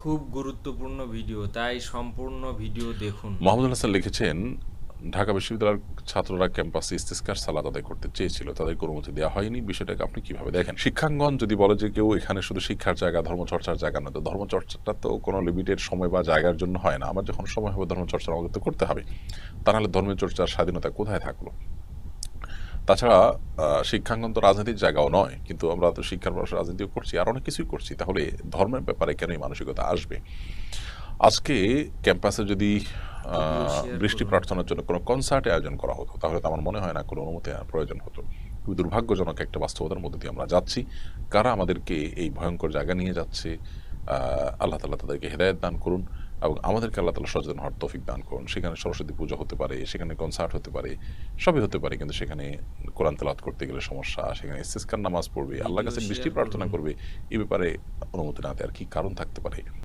খুব গুরুত্বপূর্ণ ভিডিও, তাই সম্পূর্ণ ভিডিও দেখুন। মাহমুদুল হাসান লিখেছেন, ঢাকা বিশ্ববিদ্যালয়ের ছাত্ররা ক্যাম্পাসে ইস্তেস্কার সালাত আদায় করতে চেয়েছিল, তাদেরকে অনুমতি দেওয়া হয়নি। বিষয়টাকে আপনি কিভাবে দেখেন? শিক্ষাঙ্গন যদি বলে যে কেউ এখানে শুধু শিক্ষার জায়গা, ধর্মচর্চার জায়গা নয়, তো ধর্মচর্চাটা তো কোনো লিমিটেড সময় বা জায়গার জন্য হয় না। আমার যখন সময় হবে ধর্মচর্চা আমাকে তো করতে হবে। তা নাহলে ধর্মের চর্চার স্বাধীনতা কোথায় থাকলো? তাছাড়া শিক্ষাঙ্গন তো রাজনীতির জায়গাও নয়, কিন্তু আমরা তো শিক্ষার পাশাপাশি রাজনীতিও করছি, আর অনেক কিছুই করছি। তাহলে ধর্মের ব্যাপারে কেন এই মানসিকতা আসবে? আজকে ক্যাম্পাসে যদি ভিডিও শেয়ার বৃষ্টি করুন। প্রার্থনার জন্য কোনো কনসার্টের আয়োজন করা হতো, তাহলে তো আমার মনে হয় না কোনো অনুমতি নেওয়ার প্রয়োজন হতো। খুবই দুর্ভাগ্যজনক একটা বাস্তবতার মধ্যে দিয়ে আমরা যাচ্ছি। কারা আমাদেরকে এই ভয়ঙ্কর জায়গায় নিয়ে যাচ্ছে, আল্লাহ তাআলা তাদেরকে হেদায়েত দান করুন এবং আমাদেরকে আল্লাহ তাআলা সচেতন হওয়ার তৌফিক দান করুন। সেখানে সরস্বতী পুজো হতে পারে, সেখানে কনসার্ট হতে পারে, সবই হতে পারে, কিন্তু সেখানে কোরআন তেলাওয়াত করতে গেলে সমস্যা, সেখানে ইস্তিসকার নামাজ পড়বে, আল্লাহর ভিডিও কাছে বৃষ্টি শেয়ার প্রার্থনা করুন। করবে, এ ব্যাপারে অনুমতি না দেওয়ার কি কারণ থাকতে পারে?